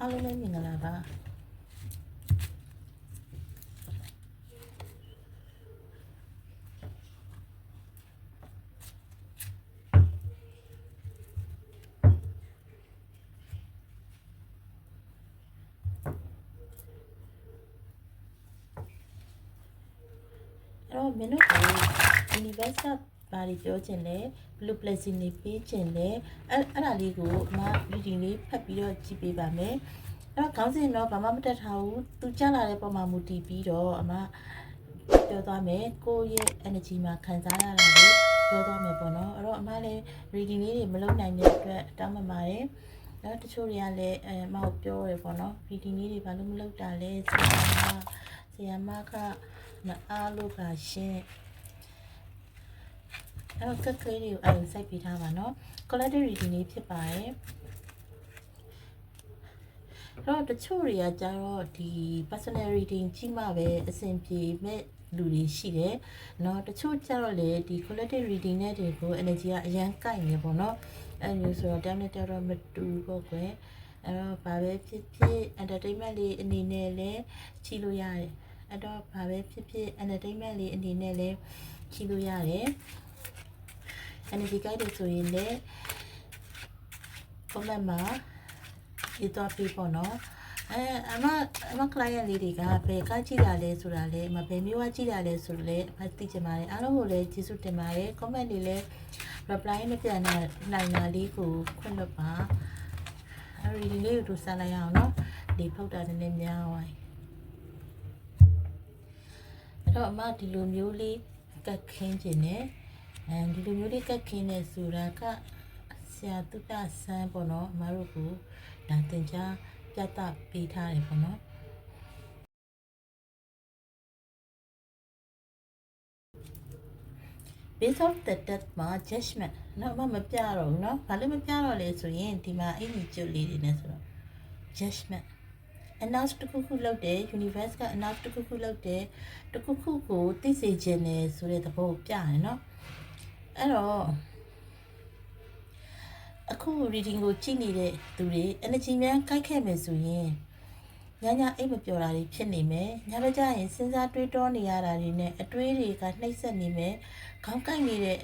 အားလုံးလည်းမြင်ကြလားပါအဲ့တော့မင်းတို့က universe ကဘာတွေပြောချင်လဲ blue blessing တွေပေးချင်လဲအဲ့ဒါလေးကိုအမ reading လေးဖတ်ပြီးတော့ကြည့်ပေးပါမယ်အဲ့တော့ခေါင်းစဉ်တော့ဘာမှမတက်ထားဘူးသူကြားလာတဲ့ပုံမှာမူတည်ပြီးတော့အမပြောသွားမယ်ကိုယ့်ရဲ့ energy မှာခံစားရတာကိုပြောသွားမယ်ပေါ့နော်အဲ့တော့အမလည်း reading လေးတွေမလုပ်နိုင်တဲ့အတွက်တောင်းပန်ပါတယ်နော်တချို့တွေကလည်းအမကိုပြောရပေါ့နော် reading လေးတွေဘာလို့မလုပ်တာလဲဆရာမကမအားလို့ပါရှင်အဲ့တော့ကက်ကလေးတွေကိုအဲ့စိုက်ပေးထားပါနော် collective reading လေးဖြစ်ပါတယ်အဲ့တော့တချို့တွေကကျတော့ဒီ personal reading ကြည့်မှပဲအဆင်ပြေမဲ့လူတွေရှိတယ်เนาะတချို့ကျတော့လေဒီ collective reading နဲ့တွေကို energy ကအရန်ကိုက်နေပေါ့နော်အဲ့လိုဆိုတော့တမ်းနဲ့တော့မတူပေါ့ကွယ်အဲ့တော့ဘာပဲဖြစ်ဖြစ် entertainment လေးအနေနဲ့လည်းကြည့်လို့ရတယ်အဲ့တော့ဘာပဲဖြစ်ဖြစ် entertainment လေးအနေနဲ့လည်းကြည့်လို့ရတယ် energy guide တွေဆိုရင်လည်း comment မှာရေးသွားပေးပေါ့နော်အမ client လေးတွေကဘယ်ကကြည့်တာလဲဆိုတာလဲဘယ်မျိုးကကြည့်တာလဲဆိုတော့လည်းသိချင်ပါတယ်အားလုံးကိုလည်းကျေးဇူးတင်ပါတယ် comment တွေလည်း reply နဲ့ပြန်နိုင်တာလေးကိုခွင့်လွှတ်ပါ reading လေးကိုစလိုက်အောင်နော်ဒီဖုတ်တာနည်းနည်းများသွားအဲ့တော့အမဒီလိုမျိုးလေးကတ်ခင်းခြင်းနဲ့ဒီလိုမျိုးလေးကတ်ခင်းနေဆိုတာကဆရာတုတ္တဆန်းပေါ့နော်အမတို့ကိုဒါသင်ကြားပြသပေးထားတယ်ပေါ့နော်Based on the death မှာ judgment တော့မပြတော့ဘူးเนาะဘာလို့မပြတော့လဲဆိုရင်ဒီမှာအဲ့ဒီကျုပ်လေးတွေနဲ့ဆိုတော့ judgment announce တခုခုလုပ်တယ် universe က announce တခုခုလုပ်တယ်တခုခုကိုသိစေခြင်းနဲ့ဆိုတဲ့သဘောကိုပြတယ်เนาะအဲ့တော့အခု reading ကိုကြည့်နေတဲ့သူတွေ energy များကိုက်ခဲ့မယ်ဆိုရင်ညအိတ်မပျော်တာတွေဖြစ်နေမယ်ညဘက်ကျရင်စဉ်းစားတွေးတောနေရတာတွေနဲ့အတွေးတွေကနှိမ့်ဆက်နေမယ်ခေါင်းကိုက်နေတဲ့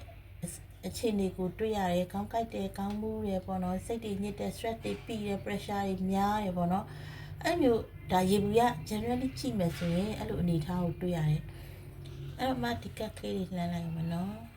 အခြေအနေကိုတွေ့ရတယ်ခေါင်းကိုက်တယ်ခေါင်းမူးတယ်ပေါ့နော်စိတ်တွေညစ်တယ် stress တွေပြီးတယ် pressure တွေများတယ်ပေါ့နော်အဲ့မျိုးဒါရေဘူးရ generally ကြည့်မယ်ဆိုရင်အဲ့လိုအနေထားကိုတွေ့ရတယ်အဲ့တော့မှဒီကက်ကလေးတွေလှမ်းလိုက်မှာနော်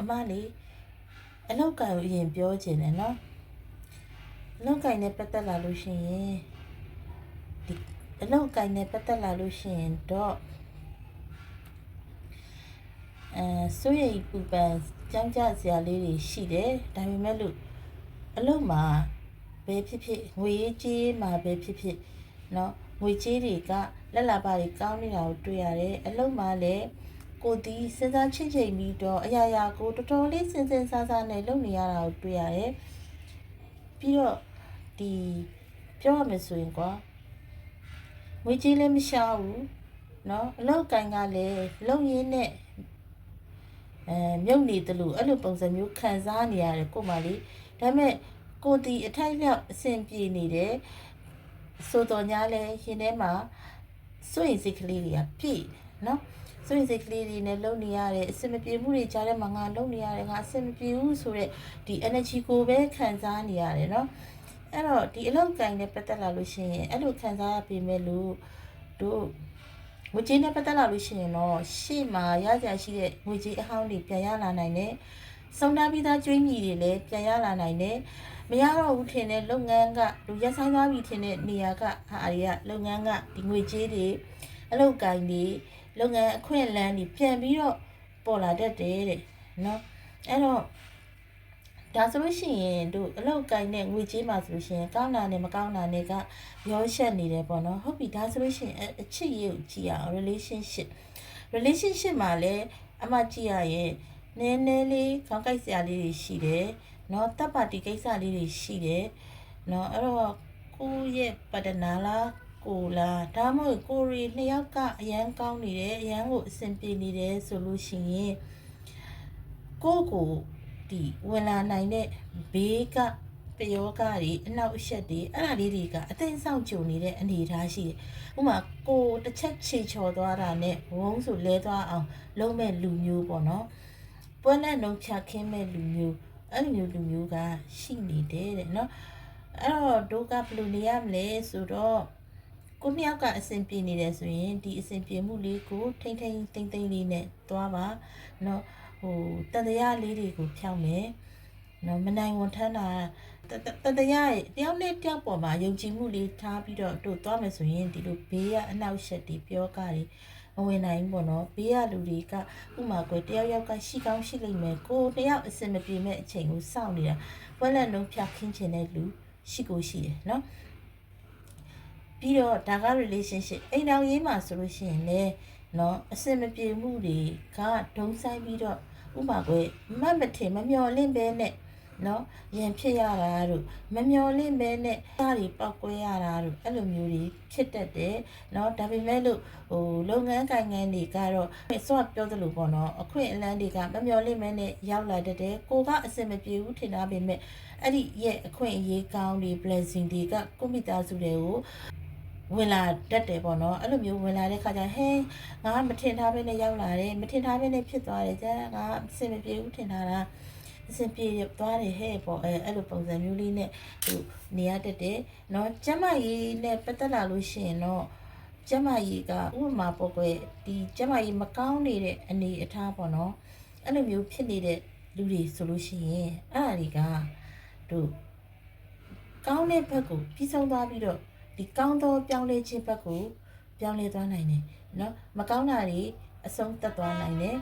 အမလေးအလောက်ကိုင်ကိုအရင်ပြောချင်တယ်နော်အလောက်ကိုင်နဲ့ပတ်သက်လာလို့ရှိရင်ဒီအလောက်ကိုင်နဲ့ပတ်သက်လာလို့ရှိရင်တော့ဆိုရိပူပန်ကြောင်းကြစရာလေးတွေရှိတယ်ဒါပေမဲ့လို့အလောက်မှာဘယ်ဖြစ်ဖြစ်ငွေရေးကြေးမှာပဲဖြစ်ဖြစ်နော်ငွေကြေးတွေကလက်လာပါတွေကောင်းနေတာကိုတွေ့ရတယ်အလောက်မှာလည်းကိုဒီစဉ်းစားချင့်ချိန်ပြီးတော့အရာရာကိုတော်တော်လေးစဉ်းစားစားနဲ့လုပ်နေရတာကိုတွေ့ရတယ်ပြီးတော့ဒီပြောရမယ်ဆိုရင်ကွာငွေကြေးလည်းမရှာဘူးเนาะအလောက်ကိုင်ကလည်းလုံရင်းနဲ့မြုပ်နေတယ်လို့အဲ့လိုပုံစံမျိုးခံစားနေရတယ်ကို့မလေးဒါပေမဲ့ကိုဒီအထိုက်လျောက်အဆင်ပြေနေတယ်ဆိုတော့ညာလဲရှင်ထဲမှာစွန့်စိတ်ကလေးတွေကပြည့်เนาะစွန့်စိတ်ကလေးတွေနဲ့လုံနေရတယ်အဆင်မပြေမှုတွေကြားထဲမှာငါလုံနေရတယ်ငါအဆင်မပြေဘူးဆိုတော့ဒီ energy ကိုပဲခံစားနေရတယ်เนาะအဲ့တော့ဒီအလောက်ကင်နဲ့ပတ်သက်လာလို့ရှိရင်အဲ့လိုခံစားရပေမဲ့လို့တို့ငွေကြေးနဲ့ပတ်သက်လာလို့ရှိရင်တော့ရှေ့မှာရကြရှိတဲ့ငွေကြေးအဟောင်းတွေပြန်ရလာနိုင်တယ်။စုံတာပြီးသားကျွေးမြီတွေလည်းပြန်ရလာနိုင်တယ်။မရတော့ဘူးထင်တဲ့လုပ်ငန်းကလူရက်ဆိုင်သွားပြီထင်တဲ့နေရာကဟာတွေကလုပ်ငန်းကဒီငွေကြေးတွေအလောက်ကင်တွေလုပ်ငန်းအခွင့်အလမ်းတွေပြန်ပြီးတော့ပေါ်လာတတ်တယ်တဲ့နော်။အဲ့တော့ ဒါဆိုလို့ရှိရင်တို့အလောက်ကိုင်းနဲ့ငွေကြေးမှာဆိုလို့ရှိရင်ကောင်းတာနဲ့မကောင်းတာနဲ့ကရောရှက်နေတယ်ပေါ့နော်ဟုတ်ပြီဒါဆိုလို့ရှိရင်အချစ်ရေးကိုကြည့်ရအောင် relationship မှာလည်းအမှကြည့်ရရင်နည်းနည်းလေးခေါင်းကိုက်စရာလေးတွေရှိတယ်နော်တပ်ပါတီကိစ္စလေးတွေရှိတယ်နော်အဲ့တော့ကိုရဲ့ပဒနာလားကိုလားဒါမှမဟုတ်ကိုရီနှစ်ယောက်ကအရန်ကောင်းနေတယ်အရန်ကိုအဆင်ပြေနေတယ်ဆိုလို့ရှိရင်ကိုဒီဝင်လာနိုင်တဲ့ဘေးကပယောဂတွေအနောက်အရှက်တွေအဲ့ဒါလေးတွေကအသိဆောင်ကြုံနေတဲ့အနေအထားရှိတယ်ဥပမာကိုတစ်ချက်ချေချော်သွားတာနဲ့ဝုန်းဆိုလဲသွားအောင်လုံးမဲ့လူမျိုးပေါ့နော်ပွဲနဲ့လုံးဖြတ်ခင်းမဲ့လူမျိုးအဲ့လိုမျိုးလူမျိုးကရှိနေတယ်တဲ့နော်အဲ့တော့ဒုကဘယ်လိုနေရမလဲဆိုတော့ကိုနှစ်ယောက်ကအဆင်ပြေနေတယ်ဆိုရင်ဒီအဆင်ပြေမှုလေးကိုထိမ့်လေးနဲ့သွားပါနော်တန်တရားလေးတွေကိုဖြောင်းမယ်နော်မနိုင်ဝန်ထမ်းတာတန်တရားရဲ့တယောက်နဲ့တယောက်ပေါ်မှာယုံကြည်မှုလေးထားပြီးတော့တို့သွားမယ်ဆိုရင်ဒီလိုဘေးကအနောက်ရှက်တွေပြောကားတွေမဝင်နိုင်ဘူးပေါ့နော်ဘေးကလူတွေကဥမာကွယ်တယောက်ကရှိကောင်းရှိလိမ့်မယ်ကိုတယောက်အစင်မပြေမဲ့အချိန်ကိုစောင့်နေတာပွဲလက်လုံးဖြတ်ခင်းချင်တဲ့လူရှိကိုရှိတယ်နော်ပြီးတော့ဒါက relationship အိမ်တော်ရေးမှာဆိုလို့ရှိရင်လည်းနော်အစင်မပြေမှုတွေကဒုံဆိုင်ပြီးတော့ဥပမာကွယ်မထင်မမျော်လင့်ပဲနဲ့နော်ရင်ဖြစ်ရတာတို့မမျော်လင့်ပဲနဲ့သားတွေပောက်ကွဲရတာတို့အဲ့လိုမျိုးတွေဖြစ်တတ်တယ်နော်ဒါပေမဲ့လို့လုပ်ငန်းကိုင်ငန်းတွေကတော့စောပြောသလိုပေါ့နော်အခွင့်အလမ်းတွေကမမျော်လင့်ပဲနဲ့ရောက်လာတတ်တယ်ကိုကအစင်မပြေဘူးထင်တာပေမဲ့အဲ့ဒီရဲ့အခွင့်အရေးကောင်းတွေ blessing တွေကကိုမိသားစုတွေကိုဝင်လာတတ်တယ်ပေါ့နော်အဲ့လိုမျိုးဝင်လာတဲ့ခါကျဟဲငါမထင်ထားဘဲနဲ့ရောက်လာတယ်မထင်ထားဘဲနဲ့ဖြစ်သွားတယ်ကြာငါအစင်မပြေဘူးထင်ထားတာအစင်ပြေသွားတယ်ဟဲ့ပေါ့အဲ့လိုပုံစံမျိုးလေးနဲ့သူနေရတတ်တယ်နော်ကျမကြီးနဲ့ပတ်သက်လာလို့ရှိရင်တော့ကျမကြီးကဥပမာပေါ့ကွယ်ဒီကျမကြီးမကောင်းနေတဲ့အနေအထားပေါ့နော်အဲ့လိုမျိုးဖြစ်နေတဲ့လူတွေဆိုလို့ရှိရင်အဲ့ဒါတွေကတို့ကောင်းတဲ့ဘက်ကိုပြီးဆုံးသွားပြီးတော့ဒီကောင်းသောပြောင်းလဲခြင်းဘက်ကိုပြောင်းလဲသွားနိုင်တယ်နော်မကောင်းတာတွေအဆုံးသတ်သွားနိုင်တယ်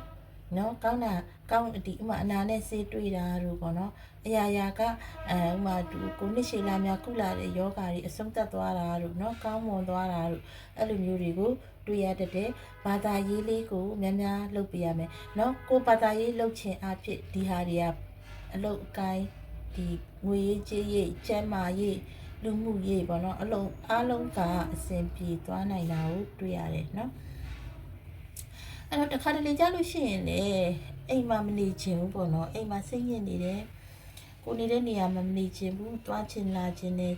နော်ကောင်းတာကောင်းဒီဥမာအနာနဲ့ဆေးတွေ့တာတို့ပေါ့နော်အရာရာကဥမာကိုနှစ်ရှည်လာများကုလာတဲ့ယောဂါတွေအဆုံးသတ်သွားတာတို့နော်ကောင်းမွန်သွားတာတို့အဲ့လိုမျိုးတွေကိုတွေ့ရတတ်တယ်ဘာသာရေးလေးကိုများများလုပ်ပြရမယ်နော်ကိုဘာသာရေးလုပ်ခြင်းအဖြစ်ဒီဟာတွေကအလုတ်အကိုင်းဒီငွေရေးကြေးရေးကျန်းမာရေးလူမှုရေးပေါ့နော်အလုံးအားလုံးကအဆင်ပြေသွားနိုင်တာကိုတွေ့ရတယ်နော်အဲ့တော့တစ်ခါတလေကြာလို့ရှိရင်လေအိမ်မှာမနေချင်ဘူးပေါ့နော်အိမ်မှာစိတ်ညစ်နေတယ်ကိုနေတဲ့နေရာမှာမနေချင်ဘူးသွားချင်လာချင်တယ်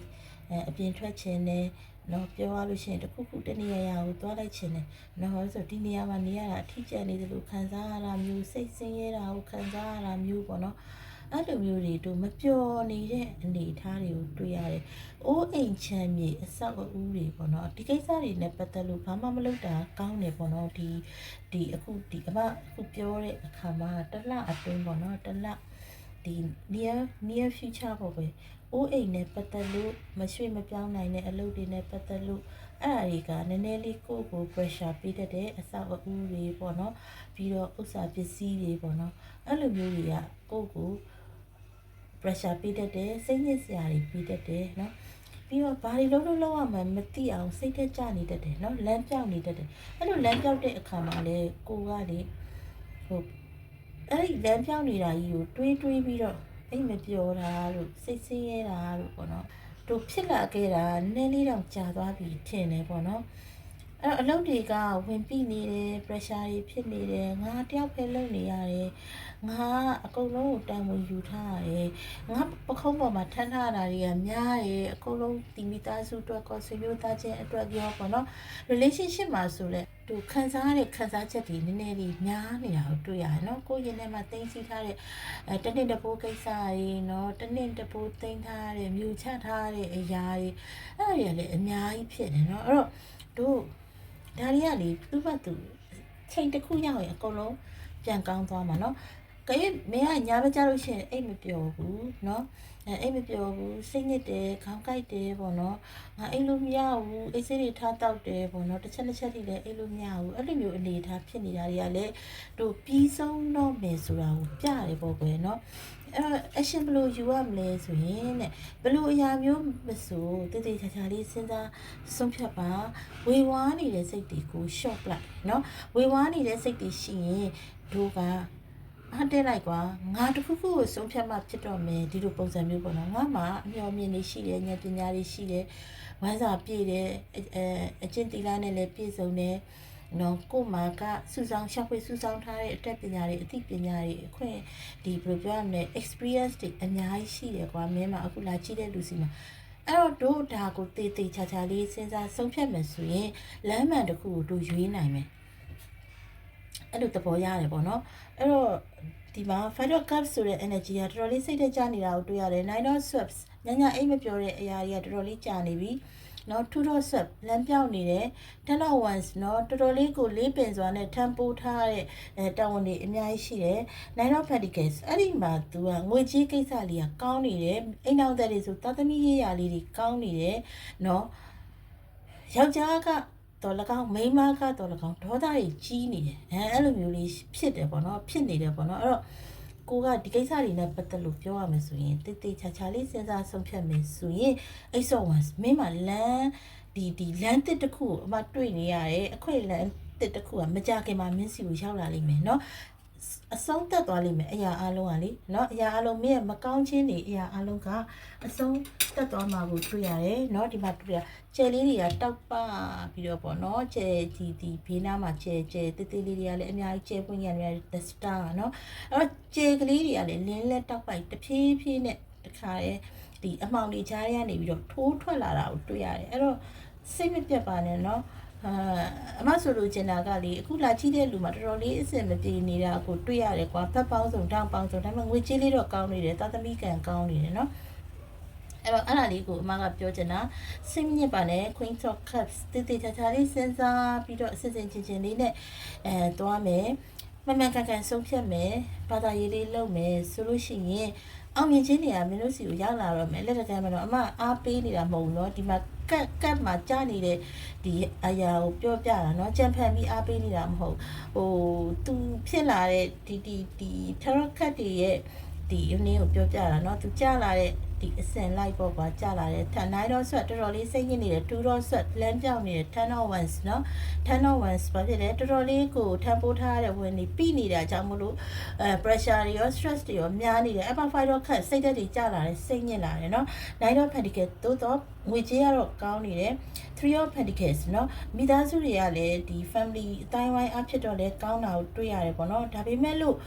အပြင်ထွက်ချင်တယ်နော်ပြောရလို့ရှိရင်တခုခုတနေရာရာကိုသွားလိုက်ချင်တယ်နော်ဟောဆိုဒီနေရာမှာနေရတာအထီးကျန်နေသလိုခံစားရတာမျိုးစိတ်ဆင်းရဲတာကိုခံစားရတာမျိုးပေါ့နော်အဲ့လိုမျိုးတွေတို့မပျော်နေတဲ့အနေအထားတွေကိုတွေ့ရတယ်။အိုးအိမ်ချမ်းမြေအဆောက်အဦတွေပေါ့နော်။ဒီကိစ္စတွေနဲ့ပတ်သက်လို့ဘာမှမလုပ်တာကောင်းတယ်ပေါ့နော်။ဒီအခုပြောတဲ့အခါမှာတစ်လအတွင်းပေါ့နော်။တစ်လဒီ near future ပေါ့ပဲ။အိုးအိမ်နဲ့ပတ်သက်လို့မရွှေ့မပြောင်းနိုင်တဲ့အလုပ်တွေနဲ့ပတ်သက်လို့အဲ့အရာတွေကနည်းနည်းလေးကိုယ့်ကို pressure ပေးတတ်တဲ့အဆောက်အဦတွေပေါ့နော်။ပြီးတော့ဥစ္စာပစ္စည်းတွေပေါ့နော်။အဲ့လိုမျိုးတွေကကိုယ့်ကိုpressure ပေးတတ်တယ်စိတ်ညစ်စရာတွေပေးတတ်တယ်နော်ပြီးတော့ဘာတွေလုံးရမှမသိအောင်စိတ်ထက်ကြနေတတ်တယ်နော်လမ်းပြောင်းနေတတ်တယ်အဲ့လိုလမ်းပြောင်းတဲ့အခါမှာလေကိုကလေအဲ့ဒီလမ်းပြောင်းနေတာကြီးကိုတွေးပြီးတော့အိမ်မပြောတာတို့စိတ်ဆင်းရဲတာတို့ပေါ့နော်တို့ဖြစ်လာခဲ့တာနည်းနည်းတော့ကြာသွားပြီထင်တယ်ပေါ့နော်အဲ့တော့အလုပ်တွေကဝင်ပြီးနေတယ် pressure တွေဖြစ်နေတယ်ငါတယောက်ပဲလုပ်နေရတယ်ငါအကုန်လုံးကိုတန်ဝင်ယူထားရတယ်ငါပခုံးပေါ်မှာထမ်းထားတာတွေကများတယ်အကုန်လုံးဒီမိသားစုအတွက်ကောဆွေမျိုးသားချင်းအတွက်ပြောပေါ့နော် relationship မှာဆိုလဲသူခံစားရတဲ့ခံစားချက်တွေနည်းနည်းလေးများနေတာကိုတွေ့ရတယ်နော်ကိုယ့်ရင်ထဲမှာသိသိထားတဲ့တနစ်တပိုးကိစ္စတွေနော်တနစ်တပိုးသိမ်းထားတဲ့မြူချထားတဲ့အရာတွေအဲ့ဒါတွေကလည်းအများကြီးဖြစ်နေနော်အဲ့တော့တို့ဒါတွေကလေသူ့ဘက်သူချိန်တစ်ခုရောက်ရင်အကုန်လုံးပြန်ကောင်းသွားမှာနော်ကဲမင်းကညာဘက်ကြလို့ရှိရင်အိတ်မပျော်ဘူးเนาะအိတ်မပျော်ဘူးစိတ်ညစ်တယ်ခေါင်းကိုက်တယ်ပေါ့နော်ငါအိတ်လို့မရဘူးအိတ်ဆေးတွေထားတောက်တယ်ပေါ့နော်တစ်ချက်ထိလည်းအိတ်လို့မရဘူးအဲ့လိုမျိုးအနေထားဖြစ်နေတာတွေကလည်းတို့ပြီးဆုံးတော့မယ်ဆိုတာကိုပြရတယ်ပေါ့ကွယ်เนาะ action ဘယ်လိုယူရမလဲဆိုရင်တဲ့ဘယ်လိုအရာမျိုးမဆိုတည်တည်ချာချာလေးစဉ်းစားဆုံးဖြတ်ပါဝေဝါးနေတဲ့စိတ်တွေကို short လိုက်နော်ဝေဝါးနေတဲ့စိတ်တွေရှိရင်တို့ကအတက်လိုက်ကွာငါတခုခုကိုဆုံးဖြတ်မှဖြစ်တော့မယ်ဒီလိုပုံစံမျိုးပေါ့နော်ငါမှအမျှော်မြင်နေရှိတယ်ဉာဏ်ပညာတွေရှိတယ်ဝမ်းစာပြည့်တယ်အကျင့်တီလာနဲ့လည်းပြည့်စုံတယ်နော်ကိုမာကစူဆောင်ရှာဖွေစူဆောင်ထားတဲ့အတတ်ပညာတွေအသိပညာတွေအခွင့်ဒီဘယ်လိုပြောရမလဲ experience တွေအများကြီးရှိတယ်ကွာမင်းမအခုလာကြည့်တဲ့လူစီမှာအဲ့တော့တို့ဒါကိုတေးသေးချာချာလေးစဉ်းစားဆုံးဖြတ်မယ်ဆိုရင်လမ်းမှန်တစ်ခုကိုတို့ရွေးနိုင်မယ်အဲ့လိုသဘောရတယ်ပေါ့နော်အဲ့တော့ဒီမှာ Five of Cups ဆိုတဲ့ energy ကတော်တော်လေးစိတ်ထဲကျနေတာကိုတွေ့ရတယ်Nine of Swords ညညအိမ်မပြောတဲ့အရာတွေကတော်တော်လေးကြာနေပြီနော်Two of Swords လမ်းပြောင်းနေတယ်Ten of Wands နော်တော်တော်လေးကိုလေးပင်စွာနဲ့ထမ်းပိုးထားတဲ့တာဝန်တွေအများကြီးရှိတယ်Nine of Pentacles အဲ့ဒီမှာ तू ကငွေကြီးကိစ္စလေးကကောင်းနေတယ်အိမ်အောင်တဲ့တွေဆိုသားသမီးရေးရာလေးတွေကောင်းနေတယ်နော်ယောက်ျားကတော့၎င်းမိန်းမကတော့၎င်းဒေါသတွေကြီးနေတယ်အဲ့လိုမျိုးလေးဖြစ်တယ်ပေါ့နော်ဖြစ်နေတယ်ပေါ့နော်အဲ့တော့ကိုကဒီကိစ္စတွေနဲ့ပတ်သက်လို့ပြောရမယ်ဆိုရင်တိတ်တိတ်ချာချာလေးစဉ်းစားဆုံးဖြတ်မယ်ဆိုရင်အိတ်ဆော့ဝန်မင်းမလန်းဒီလန်းတစ်တစ်ခုအမတွေ့နေရတယ်အခွင့်လန်းတစ်တစ်ခုကမကြခင်မှာမင်းစီကိုရောက်လာလိမ့်မယ်နော်အဆုံးသက်သွားလိမ့်မယ်အရာအလုံးကလေเนาะအရာအလုံးမင်းရဲ့မကောင်းခြင်းတွေအရာအလုံးကအဆုံးသက်သွားမှာကိုတွေ့ရတယ်เนาะဒီမှာတွေ့ရကျဲလေးတွေကတောက်ပပြီးတော့ပေါ့เนาะကျဲဒီဘေးနားမှာကျဲတေးသေးလေးတွေကလည်းအများကြီးကျဲပွင့်ရတယ် the star เนาะအဲ့တော့ကျဲကလေးတွေကလည်းလင်းလက်တောက်ပိုက်တဖြည်းဖြည်းနဲ့တခါရဲဒီအမှောင်တွေကြားရနေပြီးတော့ထိုးထွက်လာတာကိုတွေ့ရတယ်အဲ့တော့စိတ်မပြတ်ပါနဲ့เนาะအမဆိုလိုချင်တာကလေအခုလာကြည့်တဲ့လူမှာတော်တော်လေးအဆင်မပြေနေတာကိုတွေ့ရတယ်ကွာဖက်ပေါင်းစုံတောင်းပေါင်းစုံဒါပေမဲ့ငွေကြေးလေးတော့ကောင်းနေတယ်သာသမီကန်ကောင်းနေတယ်နော်အဲ့တော့အဲ့ဒါလေးကိုအမကပြောချင်တာစိတ်ညစ်ပါနဲ့ Queen of Cups တည်တည်ချာချာလေးစဉ်းစားပြီးတော့အစစ်စစ်ချင်းချင်းလေးနဲ့သွားမယ်မမှန်ကန်ဆုံးဖြတ်မယ်ဘာသာရေးလေးလုပ်မယ်ဆိုလို့ရှိရင်အောင်မြင်ခြင်းတွေကမင်းတို့စီကိုရောက်လာတော့မယ်လက်တကမ်းမတော့အမအားပေးနေတာမဟုတ်ဘူးเนาะဒီမှာကတ်မှာကြားနေတဲ့ဒီအရာကိုပြောပြတာเนาะကြံဖန်ပြီးအားပေးနေတာမဟုတ်ဟိုသူဖြစ်လာတဲ့ဒီ tarot card တွေရဲ့ဒီအနည်းကိုပြောပြတာเนาะသူကြားလာတဲ့ဒီအစင်လိုက်ပေါ့ကွာကြားလာတဲ့9 တော့ဆွတ်တော်တော်လေးစိတ်ညစ်နေတယ်2တော့ဆွတ်လမ်းပြောင်းနေတယ်10 of wands เนาะ10 of wands ဘာဖြစ်လဲတော်တော်လေးကိုထမ်းပိုးထားတဲ့ဝင်နေပြီးနေတာကြောင့်မလို့pressure တွေရော stress တွေရောများနေတယ်အပ5တော့ခက်စိတ်သက်တွေကြားလာတယ်စိတ်ညစ်လာတယ်เนาะ9 တော့ pentacles သို့တော့ငွေကြေးကတော့ကောင်းနေတယ်3 of pentacles เนาะမိသားစုတွေကလည်းဒီ family အတိုင်းဝိုင်းအဖြစ်တော့လည်းကောင်းတာကိုတွေ့ရတယ်ပေါ့เนาะဒါပေမဲ့လို့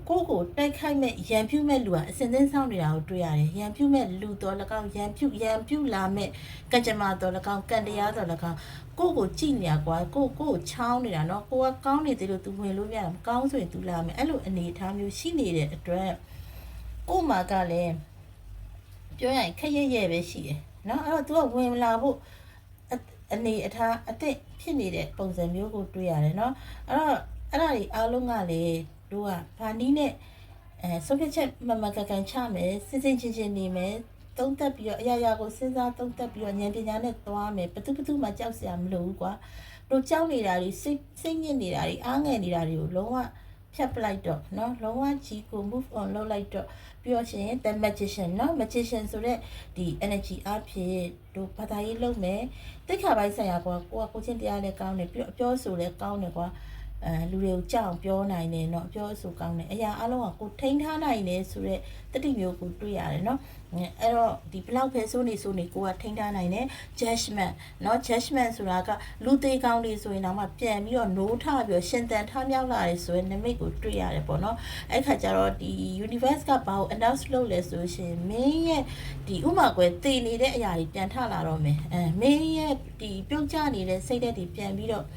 ကိုတိုက်ခိုက်မဲ့ရန်ပြုမဲ့လူကအစင်စင်းဆောင်နေတာကိုတွေ့ရတယ်ရန်ပြုမဲ့လူတော်၎င်းရန်ပြုလာမဲ့ကကြမ္မာတော်၎င်းကံတရားတော်၎င်းကိုကြည့်နေရကွာကိုချောင်းနေတာเนาะကိုကကောင်းနေသေးလို့ तू ဝင်လို့မရတာမကောင်းဆိုရင် तू လာမယ်အဲ့လိုအနေအထားမျိုးရှိနေတဲ့အတွက်ကိုမှာကလည်းပြောရရင်ခက်ရဲပဲရှိတယ်เนาะအဲ့တော့ तू ကဝင်လာဖို့အနေအထားအသင့်ဖြစ်နေတဲ့ပုံစံမျိုးကိုတွေ့ရတယ်เนาะအဲ့တော့အဲ့ဒါတွေအားလုံးကလည်းတို့ကဘာနည်းနဲ့ဆုံးဖြတ်ချက်မကန်ချမယ်စဉ်စဉ်ချင်းနေမယ်သုံးသပ်ပြီးတော့အရာကိုစဉ်းစားသုံးသပ်ပြီးတော့ဉာဏ်ပညာနဲ့သွားမယ်ဘယ်သူမှကြောက်စရာမလိုဘူးကွာတို့ကြောက်နေတာတွေစိတ်ညစ်နေတာတွေအားငယ်နေတာတွေကိုလုံးဝဖြတ်ပလိုက်တော့เนาะလုံးဝကြီးကို move on လုပ်လိုက်တော့ပြီးတော့ရှင် the magician เนาะ magician ဆိုတဲ့ဒီ energy အဖြစ်တို့ဘာသာရေးလုပ်မယ်တိတ်ခါပိုင်းဆိုင်ရာကွာကိုချင်းတရားလည်းကောင်းတယ်ပြီးတော့အပြောဆိုလည်းကောင်းတယ်ကွာလူတွေကိုကြောက်ပြောနိုင်တယ်เนาะပြောဆိုကောင်းတယ်အရာအလုံးကကိုထိန်းထားနိုင်တယ်ဆိုတော့တတိမျိုးကိုတွေ့ရတယ်เนาะအဲ့တော့ဒီဘလောက်ပဲစိုးနေကိုကထိန်းထားနိုင်တယ် judgment เนาะ judgment ဆိုတာကလူသေးကောင်းတွေဆိုရင်တော့မှပြန်ပြီးတော့နိုးထပြီးတော့ရှင်သန်ထမြောက်လာတယ်ဆိုရင်နမိတ်ကိုတွေ့ရတယ်ပေါ့เนาะအဲ့ခါကျတော့ဒီ universe ကဘာကို announce လုပ်လဲဆိုရှင်မင်းရဲ့ဒီဥမာကွယ်တည်နေတဲ့အရာတွေပြန်ထလာတော့မယ်မင်းရဲ့ဒီပြုတ်ကျနေတဲ့စိတ်ဓာတ်တွေပြန်ပြီးတော့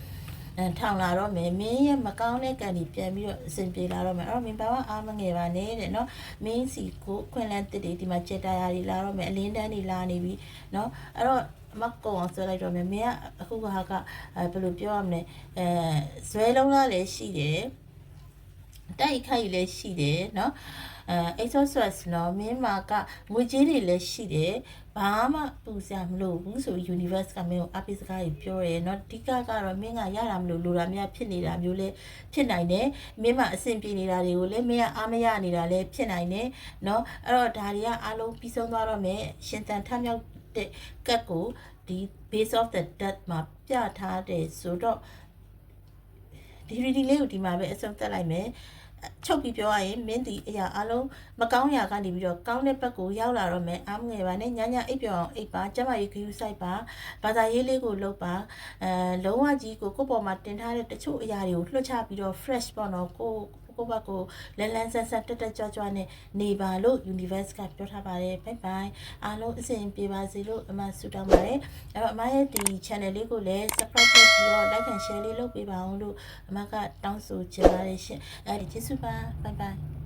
ထောင်လာတော့မယ်မင်းရဲ့မကောင်းတဲ့ကံတွေပြန်ပြီးတော့အစဉ်ပြေလာတော့မယ်အဲ့တော့မင်းဘာမှအားမငယ်ပါနဲ့တဲ့เนาะမင်းစီကိုခွင်လန်းတစ်တွေဒီမှာကြက်တရားတွေလာတော့မယ်အလင်းတန်းတွေလာနေပြီเนาะအဲ့တော့မကောအောင်ဆွဲလိုက်တော့မယ်မင်းကအခုကဘယ်လိုပြောရမလဲဇွဲလုံးလားလည်းရှိတယ်တိုက်ခိုက်လည်းရှိတယ်เนาะ exhaust နော်မင်းမာကငွေကြေးတွေလည်းရှိတယ်ဘာမှပူစရာမလိုဘူးဆို universe ကမင်းကိုအပိစကားကြီးပြောတယ်เนาะအဓိကကတော့မင်းကရတာမလို့လိုတာများဖြစ်နေတာမျိုးလည်းဖြစ်နိုင်တယ်မင်းမအဆင်ပြေနေတာတွေကိုလည်းမင်းကအားမရနေတာလည်းဖြစ်နိုင်တယ်เนาะအဲ့တော့ဒါတွေကအားလုံးပြီးဆုံးသွားတော့မယ်ရှင်တန်ထမြောက်တဲ့ကတ်ကိုဒီ base of the death မှာပြထားတယ်ဆိုတော့ဒီ reading လေးကိုဒီမှာပဲအဆုံးသတ်လိုက်မယ်ချုပ်ပြီးပြောရရင်မင်းဒီအရာအလုံးမကောင်းရာကနေပြီးတော့ကောင်းတဲ့ဘက်ကိုရောက်လာတော့မယ်အားမငယ်ပါနဲ့ညညအိပ်ပြောင်းအိပ်ပါကျမကြီးခယူးဆိုင်ပါဘာသာရေးလေးကိုလုပ်ပါလုံးဝကြီးကိုကိုယ့်ပေါ်မှာတင်ထားတဲ့တချို့အရာတွေကိုလွှတ်ချပြီးတော့ fresh ပေါ့နော်ကိုဘက်ကိုလန်းလန်းဆန်းဆန်းတက်ကြွနဲ့နေပါလို့ universe ကပြောထားပါတယ်ဘိုင်ဘိုင်အားလုံးအဆင်ပြေပါစေလို့အမဆုတောင်းပါတယ်အဲ့တော့အမရဲ့ဒီ channel လေးကိုလည်း subscribe လုပ်ပြီးတော့ like and share လေးလုပ်ပေးပါအောင်လို့အမကတောင်းဆိုချင်ပါတယ်ရှင်အဲ့ဒီကျေးဇူးပါဘိုင်ဘိုင်